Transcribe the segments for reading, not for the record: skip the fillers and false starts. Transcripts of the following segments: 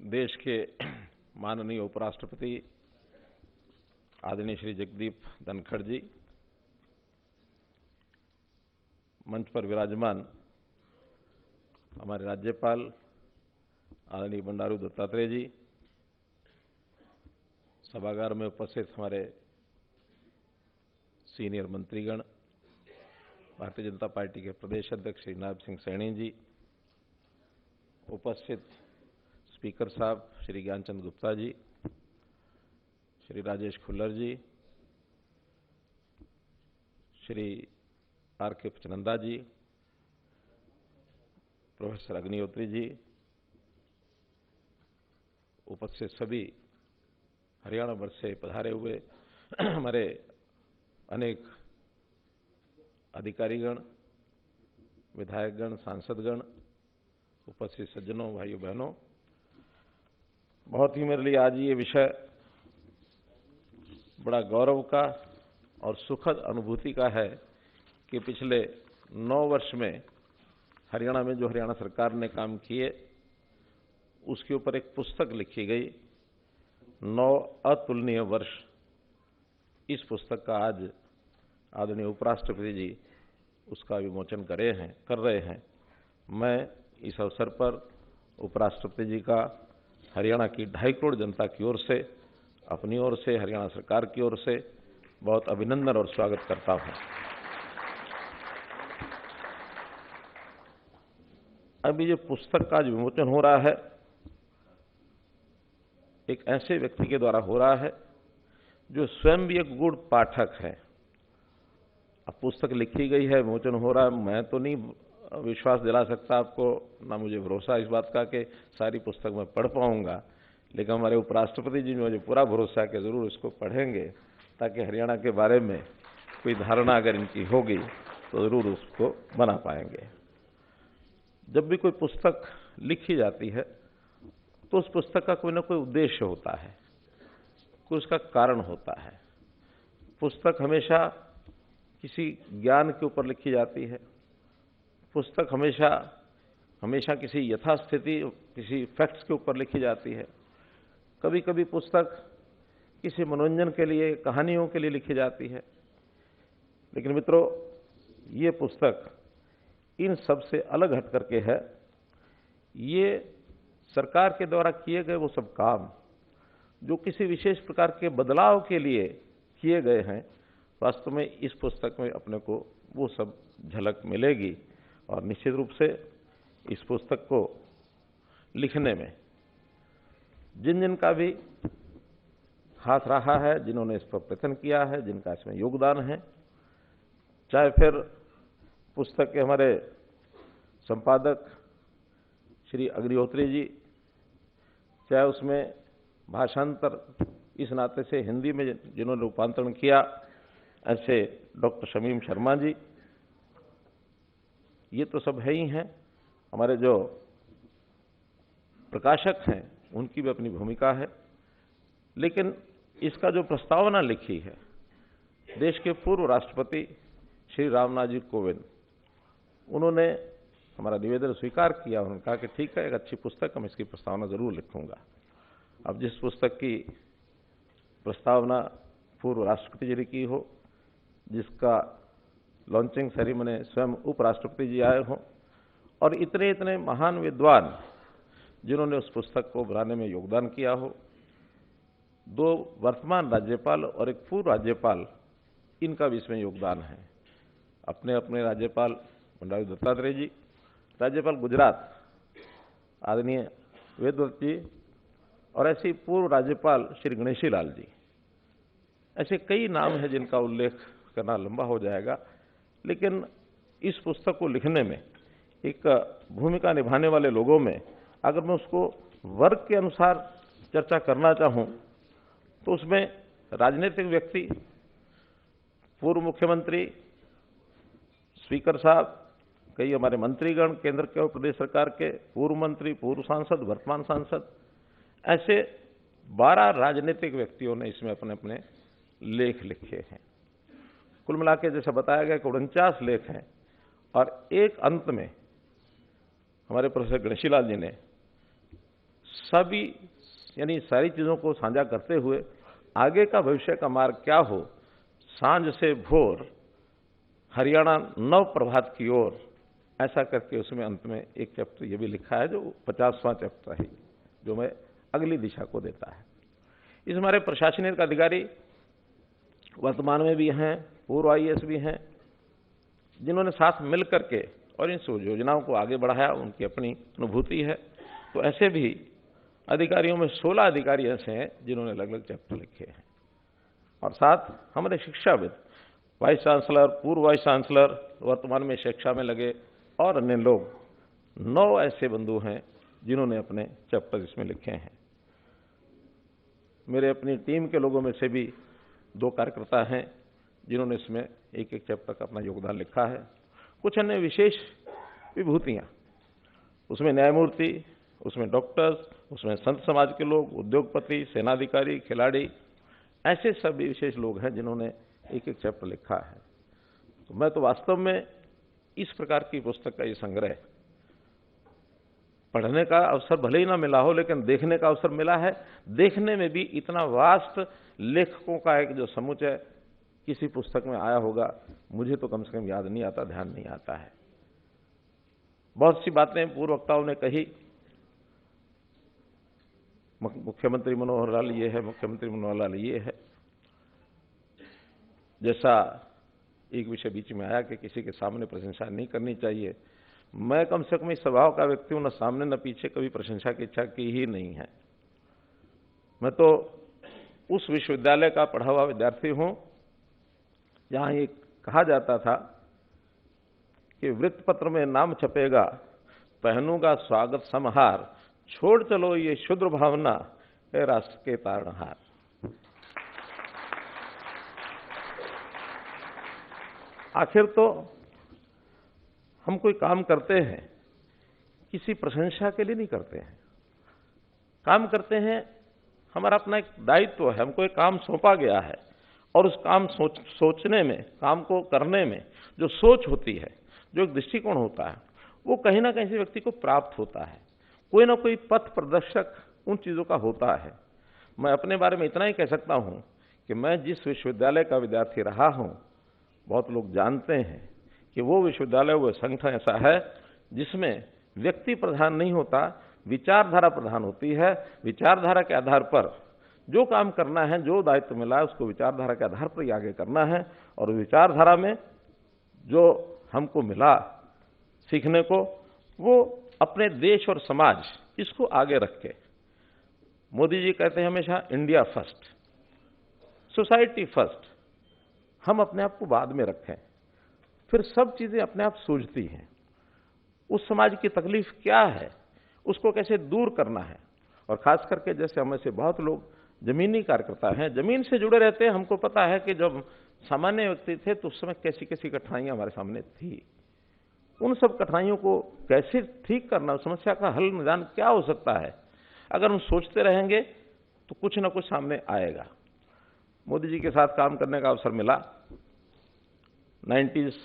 देश के माननीय उपराष्ट्रपति आदरणीय श्री जगदीप धनखड़ जी, मंच पर विराजमान हमारे राज्यपाल आदरणीय बंडारू दत्तात्रेय जी, सभागार में उपस्थित हमारे सीनियर मंत्रीगण, भारतीय जनता पार्टी के प्रदेश अध्यक्ष श्री नायब सिंह सैनी जी, उपस्थित स्पीकर साहब श्री ज्ञानचंद गुप्ता जी, श्री राजेश खुल्लर जी, श्री आर.के. पचनंदा जी, प्रोफेसर अग्निहोत्री जी, उपस्थित सभी हरियाणा वर्ष से पधारे हुए हमारे अनेक अधिकारीगण, विधायकगण, सांसदगण, उपस्थित सज्जनों, भाइयों बहनों, बहुत ही मेरे लिए आज ये विषय बड़ा गौरव का और सुखद अनुभूति का है कि पिछले 9 वर्ष में हरियाणा में जो हरियाणा सरकार ने काम किए उसके ऊपर एक पुस्तक लिखी गई, 9 अतुलनीय वर्ष। इस पुस्तक का आज आदरणीय उपराष्ट्रपति जी उसका विमोचन कर रहे हैं। मैं इस अवसर पर उपराष्ट्रपति जी का हरियाणा की 2.5 करोड़ जनता की ओर से, अपनी ओर से, हरियाणा सरकार की ओर से बहुत अभिनंदन और स्वागत करता हूं। अभी ये पुस्तक का जो विमोचन हो रहा है एक ऐसे व्यक्ति के द्वारा हो रहा है जो स्वयं भी एक गुण पाठक है। अब पुस्तक लिखी गई है, विमोचन हो रहा है, मैं तो नहीं विश्वास दिला सकता आपको, ना मुझे भरोसा इस बात का कि सारी पुस्तक मैं पढ़ पाऊंगा, लेकिन हमारे उपराष्ट्रपति जी मुझे पूरा भरोसा है कि जरूर इसको पढ़ेंगे ताकि हरियाणा के बारे में कोई धारणा अगर इनकी होगी तो जरूर उसको बना पाएंगे। जब भी कोई पुस्तक लिखी जाती है तो उस पुस्तक का कोई ना कोई उद्देश्य होता है, कोई उसका कारण होता है। पुस्तक हमेशा किसी ज्ञान के ऊपर लिखी जाती है, पुस्तक हमेशा किसी यथास्थिति, किसी फैक्ट्स के ऊपर लिखी जाती है। कभी कभी पुस्तक किसी मनोरंजन के लिए, कहानियों के लिए लिखी जाती है। लेकिन मित्रों, ये पुस्तक इन सब से अलग हट करके है। ये सरकार के द्वारा किए गए वो सब काम जो किसी विशेष प्रकार के बदलाव के लिए किए गए हैं, वास्तव में इस पुस्तक में अपने को वो सब झलक मिलेगी। और निश्चित रूप से इस पुस्तक को लिखने में जिन जिन का भी हाथ रहा है, जिन्होंने इस पर प्रयत्न किया है, जिनका इसमें योगदान है, चाहे फिर पुस्तक के हमारे संपादक श्री अग्निहोत्री जी, चाहे उसमें भाषांतर इस नाते से हिंदी में जिन्होंने रूपांतरण किया ऐसे डॉक्टर शमीम शर्मा जी, ये तो सब है ही हैं। हमारे जो प्रकाशक हैं उनकी भी अपनी भूमिका है। लेकिन इसका जो प्रस्तावना लिखी है, देश के पूर्व राष्ट्रपति श्री रामनाथ जी कोविंद, उन्होंने हमारा निवेदन स्वीकार किया। उन्होंने कहा कि ठीक है, एक अच्छी पुस्तक, हम इसकी प्रस्तावना जरूर लिखूंगा। अब जिस पुस्तक की प्रस्तावना पूर्व राष्ट्रपति जी ने की हो, जिसका लॉन्चिंग सेरेमनी स्वयं उपराष्ट्रपति जी आए हों, और इतने इतने महान विद्वान जिन्होंने उस पुस्तक को बनाने में योगदान किया हो, 2 वर्तमान राज्यपाल और एक पूर्व राज्यपाल, इनका भी इसमें योगदान है। अपने अपने राज्यपाल बंडारू दत्तात्रेय जी, राज्यपाल गुजरात आदरणीय वेदव्रत जी, और ऐसे पूर्व राज्यपाल श्री गणेशी लाल जी। ऐसे कई नाम हैं जिनका उल्लेख करना लंबा हो जाएगा, लेकिन इस पुस्तक को लिखने में एक भूमिका निभाने वाले लोगों में अगर मैं उसको वर्ग के अनुसार चर्चा करना चाहूं तो उसमें राजनीतिक व्यक्ति, पूर्व मुख्यमंत्री, स्पीकर साहब, कई हमारे मंत्रीगण, केंद्र के और प्रदेश सरकार के पूर्व मंत्री, पूर्व सांसद, वर्तमान सांसद, ऐसे 12 राजनीतिक व्यक्तियों ने इसमें अपने अपने लेख लिखे हैं। कुल मिला के जैसा बताया गया कि 49 लेख हैं, और एक अंत में हमारे प्रोफेसर गणेशी लाल जी ने सभी यानी सारी चीज़ों को साझा करते हुए आगे का भविष्य का मार्ग क्या हो, सांझ से भोर हरियाणा नव प्रभात की ओर, ऐसा करके उसमें अंत में एक चैप्टर ये भी लिखा है जो 50वां चैप्टर है, जो मैं अगली दिशा को देता है। इस हमारे प्रशासनिक अधिकारी वर्तमान में भी हैं, पूर्व IAS भी हैं, जिन्होंने साथ मिल करके और इन योजनाओं को आगे बढ़ाया, उनकी अपनी अनुभूति है। तो ऐसे भी अधिकारियों में 16 अधिकारी ऐसे हैं जिन्होंने अलग अलग चैप्टर लिखे हैं, और साथ हमारे शिक्षाविद, वाइस चांसलर, पूर्व वाइस चांसलर, वर्तमान में शिक्षा में लगे और अन्य लोग, 9 ऐसे बंधु हैं जिन्होंने अपने चैप्टर इसमें लिखे हैं। मेरे अपनी टीम के लोगों में से भी 2 कार्यकर्ता हैं जिन्होंने इसमें एक एक चैप्टर का अपना योगदान लिखा है। कुछ अन्य विशेष विभूतियां, उसमें न्यायमूर्ति, उसमें डॉक्टर्स, उसमें संत समाज के लोग, उद्योगपति, सेनाधिकारी, खिलाड़ी, ऐसे सभी विशेष लोग हैं जिन्होंने एक एक चैप्टर लिखा है। तो मैं तो वास्तव में इस प्रकार की पुस्तक का ये संग्रह पढ़ने का अवसर भले ही ना मिला हो, लेकिन देखने का अवसर मिला है। देखने में भी इतना वास्ट लेखकों का एक जो समुच्चय किसी पुस्तक में आया होगा, मुझे तो कम से कम याद नहीं आता, ध्यान नहीं आता है। बहुत सी बातें पूर्व वक्ताओं ने कही, मुख्यमंत्री मनोहर लाल ये है, मुख्यमंत्री मनोहर लाल ये है, जैसा एक विषय बीच में आया कि किसी के सामने प्रशंसा नहीं करनी चाहिए। मैं कम से कम इस स्वभाव का व्यक्ति हूं, न सामने न पीछे, कभी प्रशंसा की इच्छा की ही नहीं है। मैं तो उस विश्वविद्यालय का पढ़ा हुआ विद्यार्थी हूं जहां ये कहा जाता था कि वृत्तपत्र में नाम छपेगा, पहनूंगा स्वागत समाहार, छोड़ चलो ये क्षुद्र भावना है राष्ट्र के तारणहार। आखिर तो हम कोई काम करते हैं किसी प्रशंसा के लिए नहीं करते हैं, काम करते हैं, हमारा अपना एक दायित्व है, हमको एक काम सौंपा गया है, और उस काम सोचने में, काम को करने में जो सोच होती है, जो एक दृष्टिकोण होता है, वो कहीं ना कहीं से व्यक्ति को प्राप्त होता है। कोई ना कोई पथ प्रदर्शक उन चीज़ों का होता है। मैं अपने बारे में इतना ही कह सकता हूं कि मैं जिस विश्वविद्यालय का विद्यार्थी रहा हूं, बहुत लोग जानते हैं कि वो विश्वविद्यालय, वो संगठन ऐसा है जिसमें व्यक्ति प्रधान नहीं होता, विचारधारा प्रधान होती है। विचारधारा के आधार पर जो काम करना है, जो दायित्व मिला है, उसको विचारधारा के आधार पर ही आगे करना है। और विचारधारा में जो हमको मिला सीखने को, वो अपने देश और समाज, इसको आगे रख के, मोदी जी कहते हैं हमेशा इंडिया फर्स्ट, सोसाइटी फर्स्ट, हम अपने आप को बाद में रखें, फिर सब चीजें अपने आप सूझती हैं। उस समाज की तकलीफ क्या है, उसको कैसे दूर करना है। और खास करके जैसे हमें से बहुत लोग जमीनी कार्यकर्ता हैं, जमीन से जुड़े रहते हैं, हमको पता है कि जब सामान्य व्यक्ति थे तो उस समय कैसी कैसी कठिनाइयां हमारे सामने थी। उन सब कठिनाइयों को कैसे ठीक करना, समस्या का हल निदान क्या हो सकता है, अगर हम सोचते रहेंगे तो कुछ ना कुछ सामने आएगा। मोदी जी के साथ काम करने का अवसर मिला 90s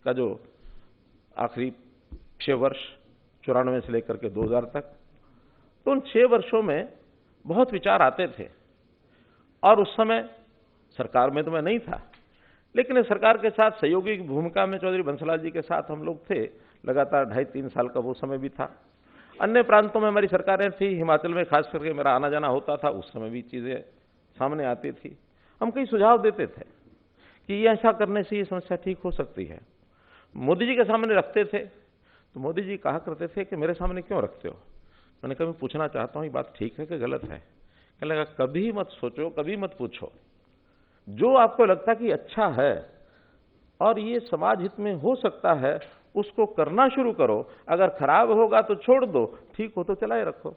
का जो आखिरी 6 वर्ष, 94 से लेकर के 2000 तक, तो उन 6 वर्षों में बहुत विचार आते थे। और उस समय सरकार में तो मैं नहीं था, लेकिन सरकार के साथ सहयोगी की भूमिका में चौधरी बंसलाल जी के साथ हम लोग थे, लगातार 2.5-3 साल का वो समय भी था। अन्य प्रांतों में हमारी सरकारें थी, हिमाचल में खास करके मेरा आना जाना होता था, उस समय भी चीजें सामने आती थी। हम कई सुझाव देते थे कि ये ऐसा करने से ये समस्या ठीक हो सकती है। मोदी जी के सामने रखते थे तो मोदी जी कहा करते थे कि मेरे सामने क्यों रखते हो। मैंने कभी पूछना चाहता हूं ये बात ठीक है कि गलत है। कहने लगा कभी मत सोचो, कभी मत पूछो, जो आपको लगता कि अच्छा है और ये समाज हित में हो सकता है उसको करना शुरू करो, अगर खराब होगा तो छोड़ दो, ठीक हो तो चलाए रखो।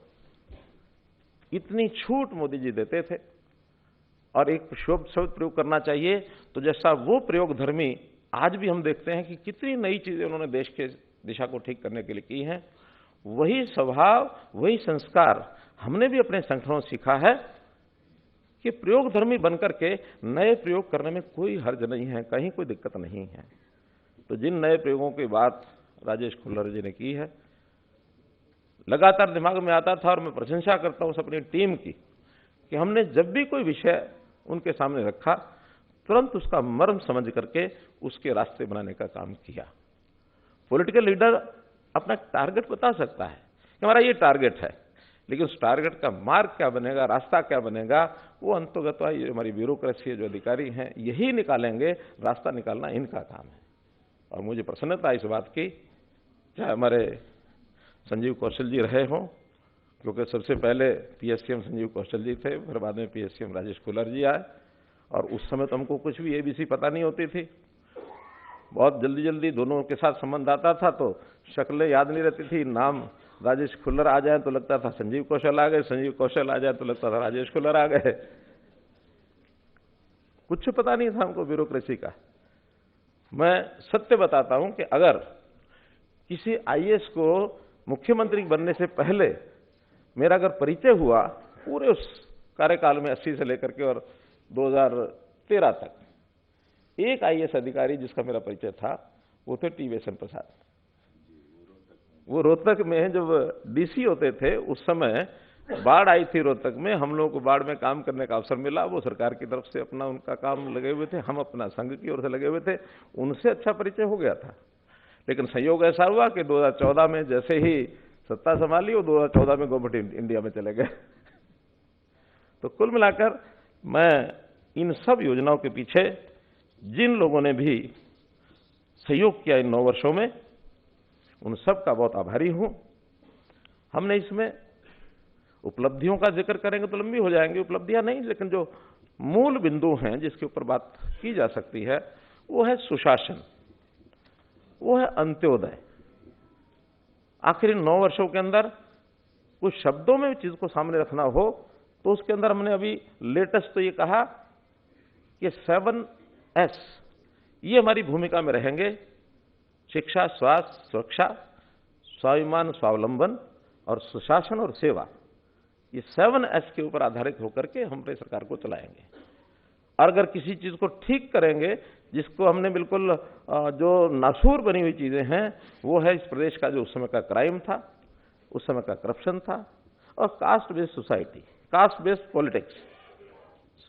इतनी छूट मोदी जी देते थे। और एक शब्द प्रयोग करना चाहिए तो जैसा वो प्रयोग धर्मी आज भी हम देखते हैं कि कितनी नई चीजें उन्होंने देश के दिशा को ठीक करने के लिए की हैं, वही स्वभाव, वही संस्कार हमने भी अपने संगठनों से सीखा है कि प्रयोग धर्मी बनकर के नए प्रयोग करने में कोई हर्ज नहीं है, कहीं कोई दिक्कत नहीं है। तो जिन नए प्रयोगों की बात राजेश खुल्लर जी ने की है, लगातार दिमाग में आता था और मैं प्रशंसा करता हूं अपनी टीम की कि हमने जब भी कोई विषय उनके सामने रखा तुरंत उसका मर्म समझ करके उसके रास्ते बनाने का काम किया। पॉलिटिकल लीडर अपना टारगेट बता सकता है कि हमारा ये टारगेट है, लेकिन उस टारगेट का मार्ग क्या बनेगा, रास्ता क्या बनेगा, वो अंतर्गत ये हमारी ब्यूरोक्रेसी जो अधिकारी हैं यही निकालेंगे। रास्ता निकालना इनका काम है। और मुझे प्रसन्नता इस बात की, चाहे हमारे संजीव कौशल जी रहे हों, क्योंकि सबसे पहले पीएससीएम संजीव कौशल जी थे, फिर बाद में पीएससीएम राजेश खुल्लर जी आए, और उस समय तो हमको कुछ भी एबीसी पता नहीं होती थी। बहुत जल्दी जल्दी दोनों के साथ संबंध आता था तो शक्लें याद नहीं रहती थी। नाम राजेश खुल्लर आ जाए तो लगता था संजीव कौशल आ गए, संजीव कौशल आ जाए तो लगता था राजेश खुल्लर आ गए। कुछ पता नहीं था हमको ब्यूरोक्रेसी का। मैं सत्य बताता हूं कि अगर किसी आईएएस को मुख्यमंत्री बनने से पहले मेरा अगर परिचय हुआ पूरे उस कार्यकाल में 80 से लेकर के और 2013 तक, एक आईएएस अधिकारी जिसका मेरा परिचय था वो थे टी वेसन प्रसाद। वो रोहतक में जब डीसी होते थे उस समय बाढ़ आई थी रोहतक में, हम लोगों को बाढ़ में काम करने का अवसर मिला। वो सरकार की तरफ से अपना उनका काम लगे हुए थे, हम अपना संघ की ओर से लगे हुए थे। उनसे अच्छा परिचय हो गया था। लेकिन संयोग ऐसा हुआ कि 2014 में जैसे ही सत्ता संभाली वो 2014 में गवर्नमेंट इंडिया में चले गए। तो कुल मिलाकर मैं इन सब योजनाओं के पीछे जिन लोगों ने भी सहयोग किया इन 9 वर्षों में, उन सब का बहुत आभारी हूं। हमने इसमें उपलब्धियों का जिक्र करेंगे तो लंबी हो जाएंगी, उपलब्धियां नहीं, लेकिन जो मूल बिंदु हैं जिसके ऊपर बात की जा सकती है वो है सुशासन, वो है अंत्योदय। आखिर इन 9 वर्षों के अंदर कुछ शब्दों में चीज को सामने रखना हो तो उसके अंदर हमने अभी लेटेस्ट तो ये कहा कि 7S ये हमारी भूमिका में रहेंगे। शिक्षा, स्वास्थ्य, सुरक्षा, स्वाभिमान, स्वावलंबन और सुशासन और सेवा, ये 7S के ऊपर आधारित होकर के हम अपनी सरकार को चलाएंगे। और अगर किसी चीज को ठीक करेंगे, जिसको हमने बिल्कुल जो नासूर बनी हुई चीजें हैं, वो है इस प्रदेश का जो उस समय का क्राइम था, उस समय का करप्शन था, और caste based society, caste based politics.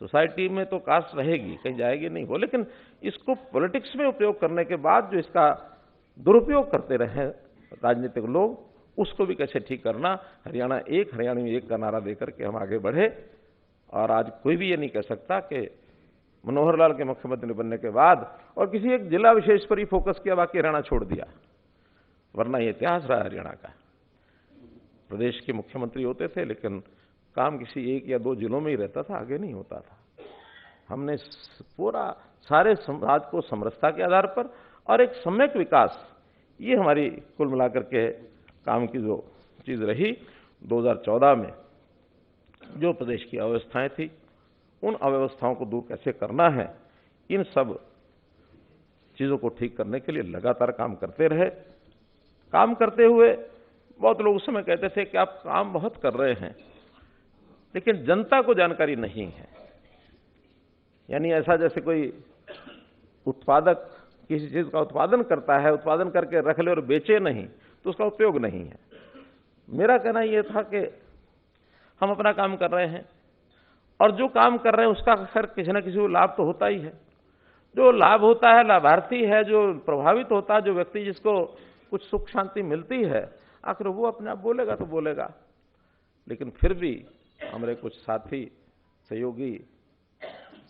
Society में तो कास्ट रहेगी, कहीं जाएगी नहीं वो, लेकिन इसको पॉलिटिक्स में उपयोग करने के बाद जो इसका दुरुपयोग करते रहे राजनीतिक लोग, उसको भी कैसे ठीक करना। हरियाणा एक, हरियाणवी एक का नारा देकर के हम आगे बढ़े। और आज कोई भी ये नहीं कह सकता कि मनोहर लाल के मुख्यमंत्री बनने के बाद और किसी एक जिला विशेष पर ही फोकस किया, बाकी हरियाणा छोड़ दिया, वरना ये इतिहास रहा हरियाणा का। प्रदेश के मुख्यमंत्री होते थे लेकिन काम किसी एक या 2 जिलों में ही रहता था, आगे नहीं होता था। हमने पूरा सारे समाज को समरसता के आधार पर और एक सम्यक विकास, ये हमारी कुल मिलाकर के काम की जो चीज रही। 2014 में जो प्रदेश की अव्यवस्थाएं थी, उन अव्यवस्थाओं को दूर कैसे करना है, इन सब चीजों को ठीक करने के लिए लगातार काम करते रहे। काम करते हुए बहुत लोग उस समय कहते थे कि आप काम बहुत कर रहे हैं लेकिन जनता को जानकारी नहीं है। यानी ऐसा जैसे कोई उत्पादक किसी चीज का उत्पादन करता है, उत्पादन करके रख ले और बेचे नहीं तो उसका उपयोग नहीं है। मेरा कहना यह था कि हम अपना काम कर रहे हैं और जो काम कर रहे हैं उसका अक्सर किसी न किसी को लाभ तो होता ही है। जो लाभ होता है, लाभार्थी है, जो प्रभावित होता है, जो व्यक्ति जिसको कुछ सुख शांति मिलती है, आखिर वो अपने आप बोलेगा तो बोलेगा। लेकिन फिर भी हमारे कुछ साथी, सहयोगी,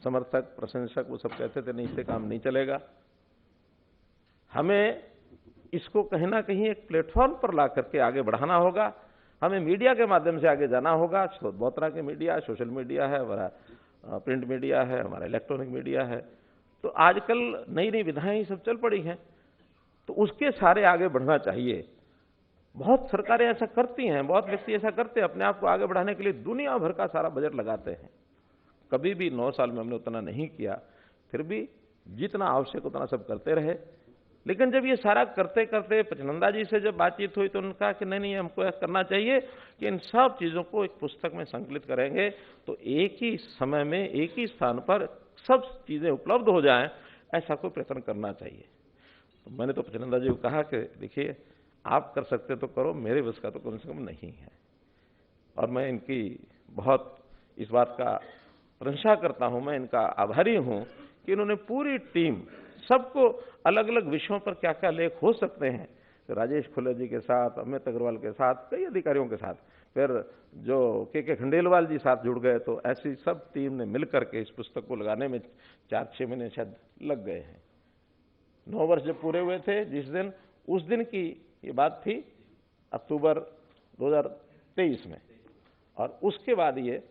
समर्थक, प्रशंसक वो सब कहते थे नहीं, इससे काम नहीं चलेगा। हमें इसको कहीं ना कहीं एक प्लेटफॉर्म पर ला करके आगे बढ़ाना होगा। हमें मीडिया के माध्यम से आगे जाना होगा। बहुत तरह के मीडिया, सोशल मीडिया है, हमारा प्रिंट मीडिया है, हमारा इलेक्ट्रॉनिक मीडिया है। तो आजकल नई नई विधाएं ही सब चल पड़ी हैं, तो उसके सारे आगे बढ़ना चाहिए। बहुत सरकारें ऐसा करती हैं, बहुत व्यक्ति ऐसा करते हैं, अपने आप को आगे बढ़ाने के लिए दुनिया भर का सारा बजट लगाते हैं। कभी भी 9 साल में हमने उतना नहीं किया, फिर भी जितना आवश्यक उतना सब करते रहे। लेकिन जब ये सारा करते करते पचनंदा जी से जब बातचीत हुई तो उन्होंने कहा कि नहीं, हमको ऐसा करना चाहिए कि इन सब चीज़ों को एक पुस्तक में संकलित करेंगे तो एक ही समय में एक ही स्थान पर सब चीज़ें उपलब्ध हो जाएं, ऐसा कोई प्रयत्न करना चाहिए। तो मैंने तो पचनंदा जी को कहा कि देखिए, आप कर सकते तो करो, मेरे बस का तो कम से कम नहीं है। और मैं इनकी बहुत इस बात का प्रशंसा करता हूं, मैं इनका आभारी हूं कि इन्होंने पूरी टीम, सबको अलग अलग विषयों पर क्या क्या लेख हो सकते हैं, राजेश खुले जी के साथ, अमित अग्रवाल के साथ, कई अधिकारियों के साथ, फिर जो के खंडेलवाल जी साथ जुड़ गए, तो ऐसी सब टीम ने मिलकर के इस पुस्तक को लगाने में 4-6 महीने शायद लग गए हैं। 9 वर्ष जब पूरे हुए थे जिस दिन, उस दिन की ये बात थी, अक्टूबर 2023 में, और उसके बाद ये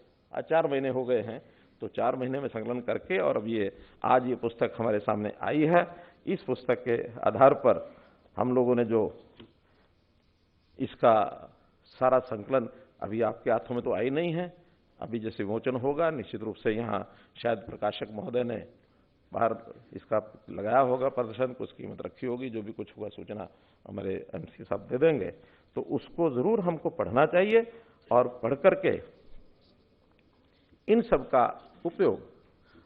4 महीने हो गए हैं। तो 4 महीने में संकलन करके और अब ये आज ये पुस्तक हमारे सामने आई है। इस पुस्तक के आधार पर हम लोगों ने जो इसका सारा संकलन, अभी आपके हाथों में तो आई नहीं है, अभी जैसे विमोचन होगा निश्चित रूप से यहाँ शायद प्रकाशक महोदय ने बाहर इसका लगाया होगा प्रदर्शन, कुछ कीमत रखी होगी, जो भी कुछ होगा सूचना हमारे एमसी साहब दे देंगे। तो उसको जरूर हमको पढ़ना चाहिए और पढ़ करके इन सब का उपयोग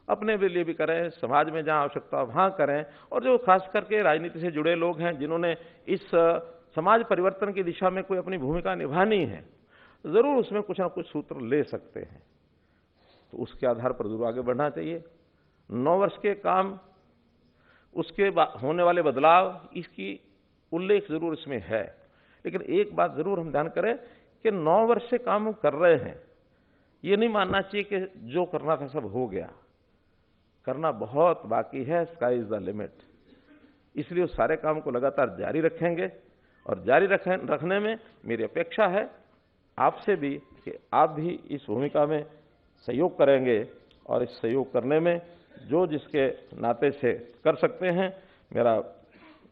अपने लिए भी करें, समाज में जहां आवश्यकता वहां करें, और जो खास करके राजनीति से जुड़े लोग हैं जिन्होंने इस समाज परिवर्तन की दिशा में कोई अपनी भूमिका निभानी है, जरूर उसमें कुछ ना कुछ सूत्र ले सकते हैं। तो उसके आधार पर जरूर आगे बढ़ना चाहिए। 9 वर्ष के काम, उसके होने वाले बदलाव, इसकी उल्लेख जरूर इसमें है। लेकिन एक बात जरूर हम ध्यान करें कि 9 वर्ष से काम हम कर रहे हैं, ये नहीं मानना चाहिए कि जो करना था सब हो गया। करना बहुत बाकी है, स्काई इज द लिमिट। इसलिए उस सारे काम को लगातार जारी रखेंगे, और जारी रखने में मेरी अपेक्षा है आपसे भी कि आप भी इस भूमिका में सहयोग करेंगे, और इस सहयोग करने में जो जिसके नाते से कर सकते हैं, मेरा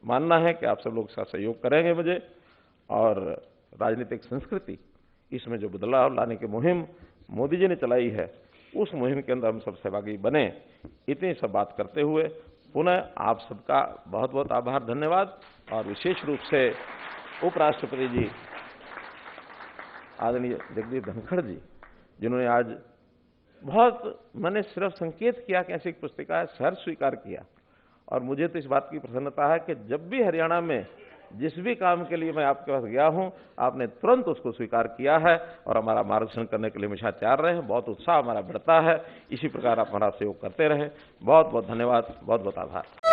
मानना है कि आप सब लोग इसका सहयोग करेंगे मुझे। और राजनीतिक संस्कृति, इसमें जो बदलाव लाने की मुहिम मोदी जी ने चलाई है, उस मुहिम के अंदर हम सब सहभागी बने। इतनी सब बात करते हुए पुनः आप सबका बहुत बहुत आभार, धन्यवाद। और विशेष रूप से उपराष्ट्रपति जी आदरणीय जगदीप धनखड़ जी, जिन्होंने आज बहुत, मैंने सिर्फ संकेत किया कि ऐसी एक पुस्तिका है, सहर्ष स्वीकार किया। और मुझे तो इस बात की प्रसन्नता है कि जब भी हरियाणा में जिस भी काम के लिए मैं आपके पास गया हूं, आपने तुरंत उसको स्वीकार किया है और हमारा मार्गदर्शन करने के लिए हमेशा तैयार रहे हैं। बहुत उत्साह हमारा बढ़ता है। इसी प्रकार आप हमारा सहयोग करते रहें। बहुत बहुत धन्यवाद, बहुत बहुत आभार।